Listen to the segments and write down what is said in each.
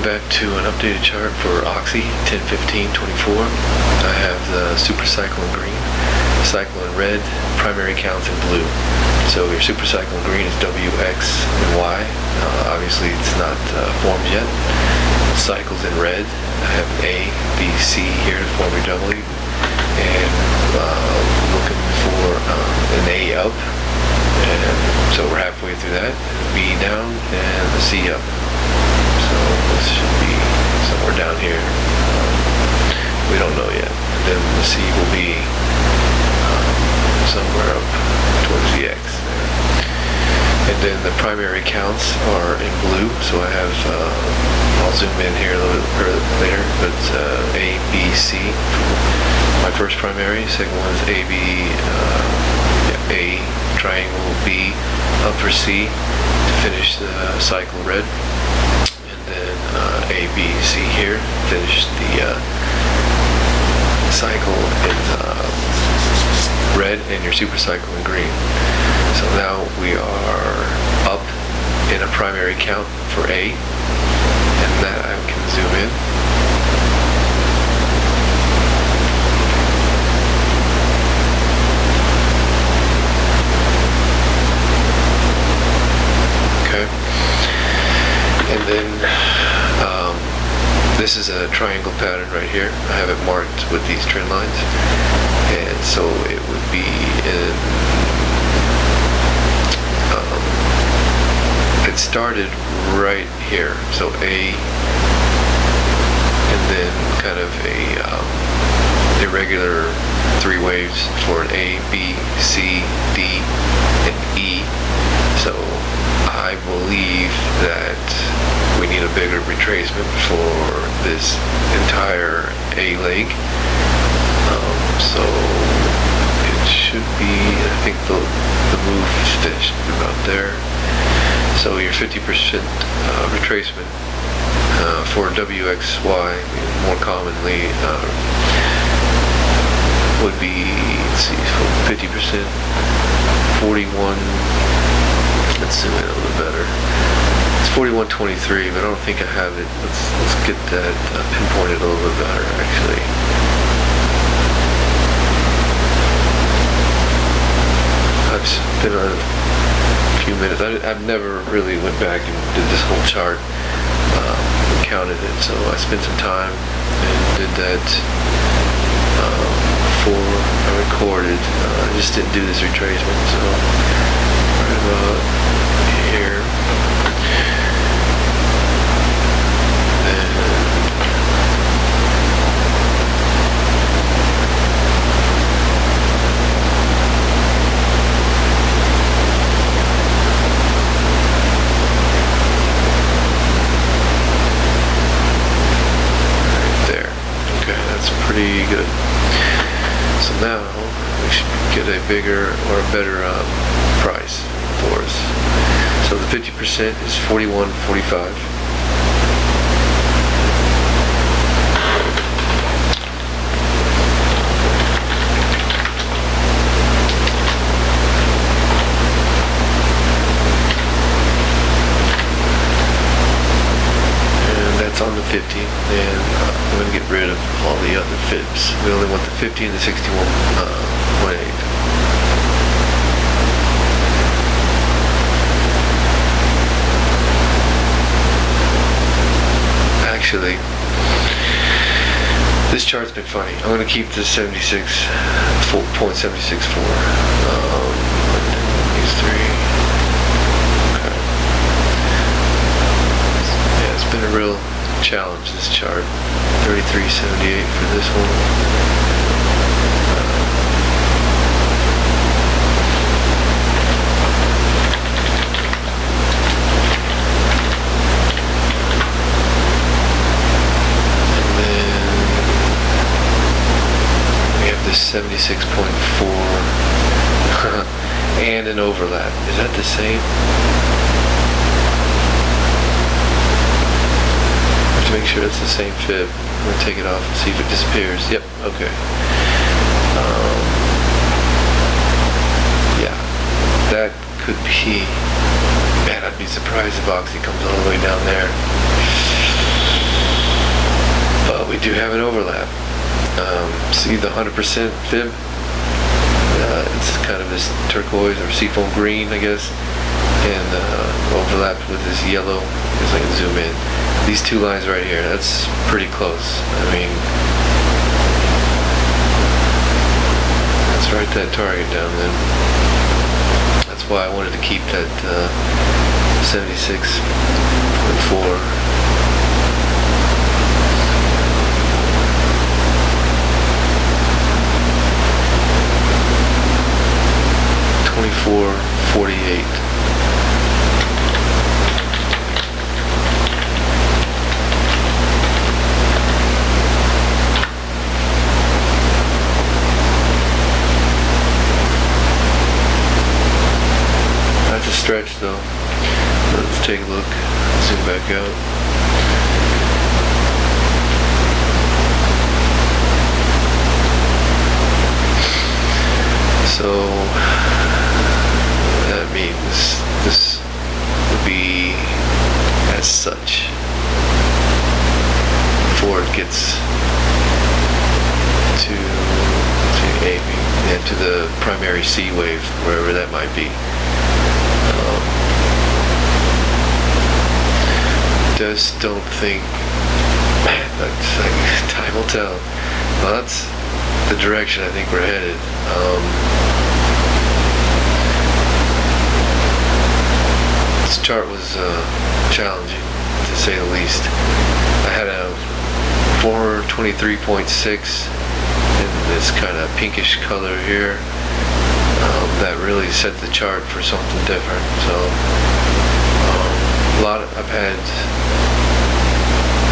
back to an updated chart for Oxy 10-15-24. I have the super cycle in green, cycle in red, primary counts in blue. So your super cycle in green is W, X, and Y. Obviously it's not formed yet. Cycles in red, I have A, B, C here to form your W. And looking for an A up. And so we're halfway through that. B down and the C up. So this should be somewhere down here. We don't know yet. And then the C will be somewhere up towards the X there. And then the primary counts are in blue. So I have, I'll zoom in here a little bit later, but A, B, C. My first primary. Second one is A, B, A, triangle, B, up for C to finish the cycle red. A, B, C here, finish the cycle in red and your super cycle in green. So now we are up in a primary count for A, and that I can zoom in. Okay. And then this is a triangle pattern right here. I have it marked with these trend lines. And so it would be in, it started right here. So A, and then kind of a irregular three waves for an A, B, C, D, and E. So I believe that we need a bigger retracement for this entire A leg. So it should be, I think the move is finished about there. So your 50% retracement for WXY more commonly would be, let's see, 50%, 41, let's zoom in a little better. It's 41.23, but I don't think I have it. Let's get that pinpointed a little bit better, actually. I've been on a few minutes. I've never really went back and did this whole chart, and counted it. So I spent some time and did that before I recorded. I just didn't do this retracement. So right about here. Pretty good. So now we should get a bigger or a better price for us. So the 50% is 41.45. On the 50, and I'm going to get rid of all the other fibs. We only want the 50 and the 61.8. Actually, this chart's been funny. I'm going to keep the 76.764. These three. Okay. Yeah, it's been a real challenge, this chart. 33.78 for this one. And then we have this 76.4 and an overlap. Is that the same? Make sure it's the same fib. I'm going to take it off and see if it disappears. Yep, okay. Yeah, that could be, man, I'd be surprised if Oxy comes all the way down there. we do have an overlap. See the 100% fib? It's kind of this turquoise or seafoam green, I guess, and overlapped with this yellow, as I can zoom in. These two lines right here, that's pretty close. I mean, let's write that target down then. That's why I wanted to keep that 76.4. 24.48. That's a stretch though. Let's take a look. Zoom back out. So that means this would be as such before it gets to A, and to the primary C wave, wherever that might be. Just don't think time will tell. Well, that's the direction I think we're headed. This chart was challenging, to say the least. I had a 423.6 in this kind of pinkish color here. That really set the chart for something different. So I've had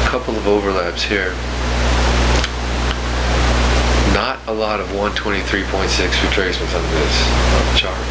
a couple of overlaps here. Not a lot of 123.6 retracements on this chart.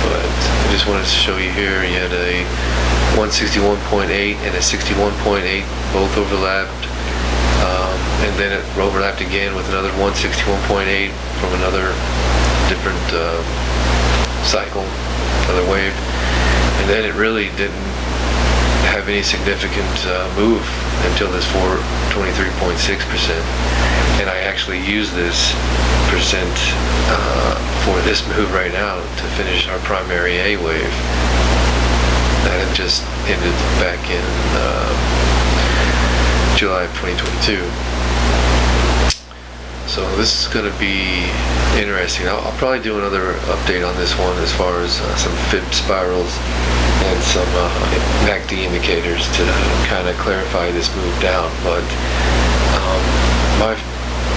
But I just wanted to show you here, you had a 161.8 and a 61.8, both overlapped. And then it overlapped again with another 161.8 from another different cycle, another wave. And then it really didn't have any significant move until this 423.6%, and I actually use this percent for this move right now to finish our primary A wave that had just ended back in July of 2022. So this is going to be interesting. I'll probably do another update on this one as far as some fib spirals and some MACD indicators to kind of clarify this move down. But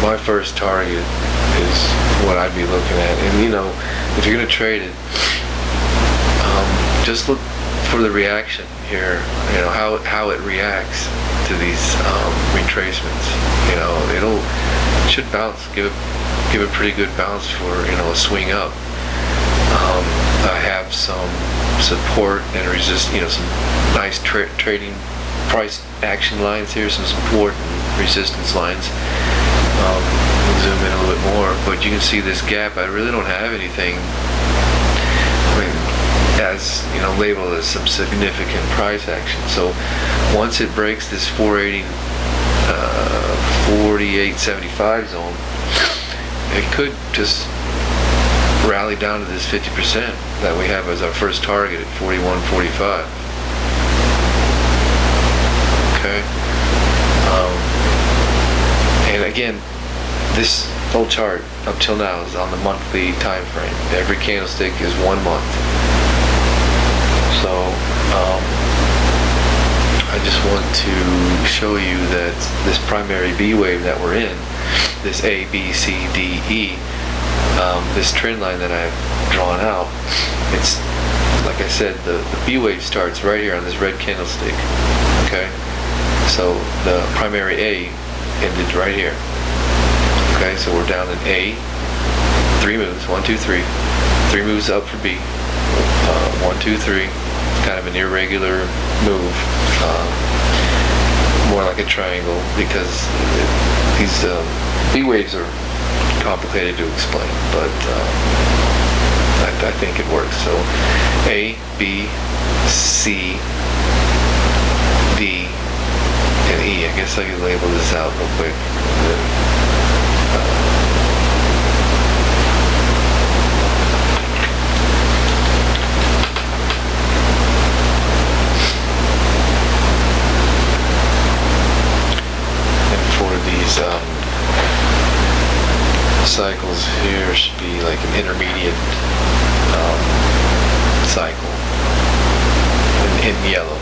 my first target is what I'd be looking at. And you know, if you're going to trade it, just look for the reaction here. You know how it reacts to these retracements. You know, it should bounce, give a pretty good bounce for, you know, a swing up. I have some support and resist, you know, some nice trading price action lines here, some support and resistance lines. We'll zoom in a little bit more, but you can see this gap. I really don't have anything, I mean, as you know, labeled as some significant price action. So once it breaks this 48.75 zone, it could just rally down to this 50% that we have as our first target at 41.45. Okay. And again, this whole chart up till now is on the monthly time frame. Every candlestick is 1 month. So I just want to show you that this primary B wave that we're in, this A, B, C, D, E, this trend line that I've drawn out, it's, like I said, the B wave starts right here on this red candlestick. Okay? So the primary A ended right here. Okay, so we're down in A, 3 moves, 1, 2, 3. 3 moves up for B, 1, 2, 3. Kind of an irregular move, more like a triangle, because these B waves are complicated to explain, but I think it works. So A, B, C, guess I can label this out real quick. And for these cycles here should be like an intermediate cycle in yellow.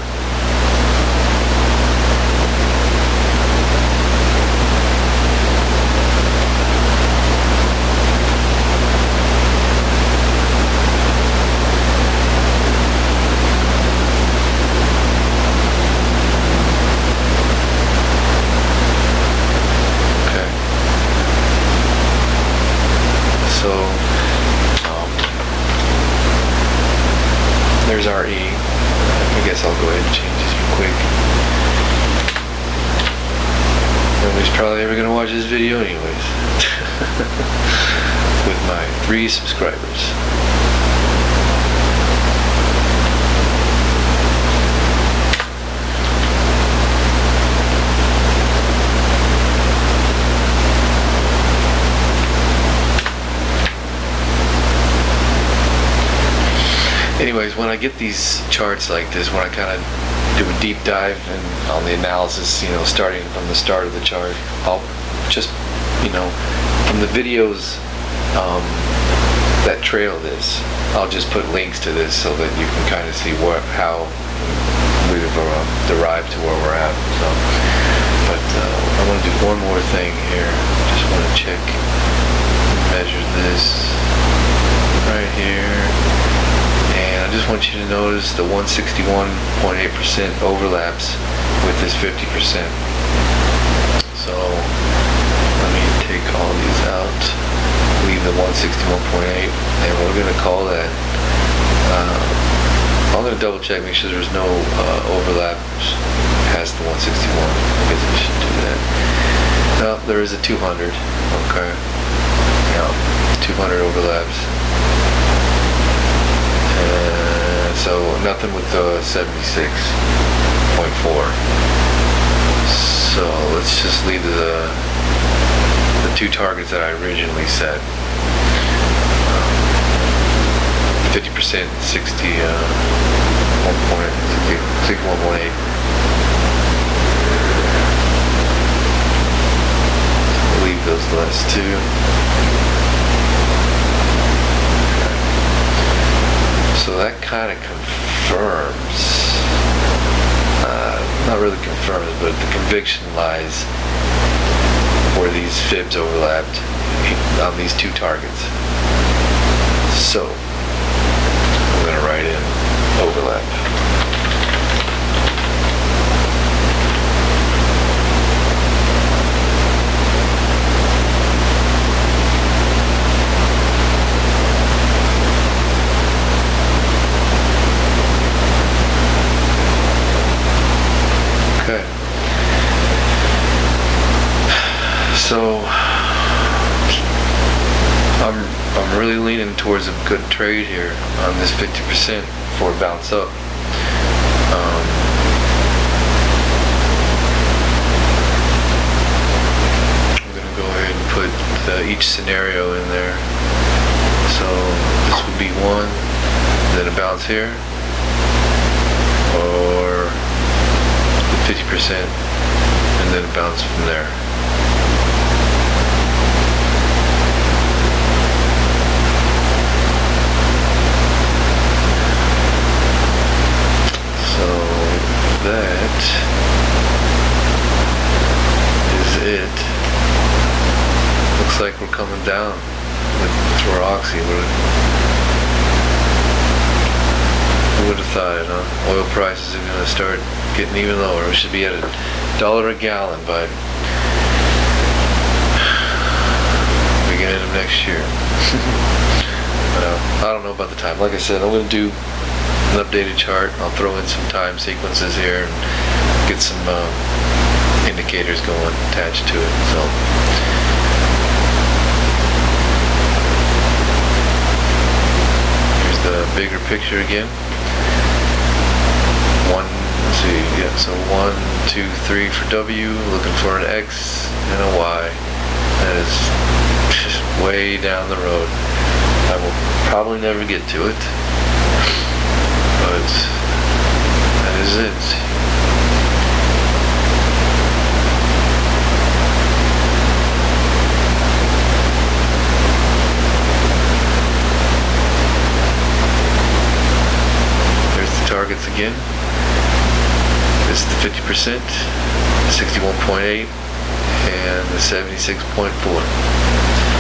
There's RE. I guess I'll go ahead and change this real quick. Nobody's probably ever going to watch this video anyways. With my 3 subscribers. Anyways, when I get these charts like this, when I kind of do a deep dive on the analysis, starting from the start of the chart, I'll just, from the videos that trail this, I'll just put links to this so that you can kind of see how we've derived to where we're at. So, but I want to do one more thing here. Just want to check, measure this right here. I just want you to notice the 161.8% overlaps with this 50%. So let me take all these out, leave the 161.8, and we're going to call that, I'm going to double check, make sure there's no overlaps past the 161. I guess we should do that. No, there is a 200. Okay. Yeah, 200 overlaps. So nothing with the 76.4. So let's just leave the 2 targets that I originally set. 50%, 61.8. Leave those last 2. So that kind of confirms, not really confirms, but the conviction lies where these fibs overlapped on these 2 targets. So I'm going to write in overlap. So I'm really leaning towards a good trade here on this 50% before it bounce up. I'm going to go ahead and put each scenario in there. So this would be 1, then a bounce here, or the 50%, and then a bounce from there. That is it. Looks like we're coming down for Oxy. Who would have thought it, huh? Oil prices are going to start getting even lower. We should be at $1 a gallon by beginning of next year. I don't know about the time. Like I said, I'm going to do an updated chart. I'll throw in some time sequences here and get some indicators going attached to it. So here's the bigger picture again. Let's see, yeah, So 1, 2, 3 for W, looking for an X and a Y. That is just way down the road. I will probably never get to it, but that is it. Targets again. This is the 50%, 61.8, and the 76.4.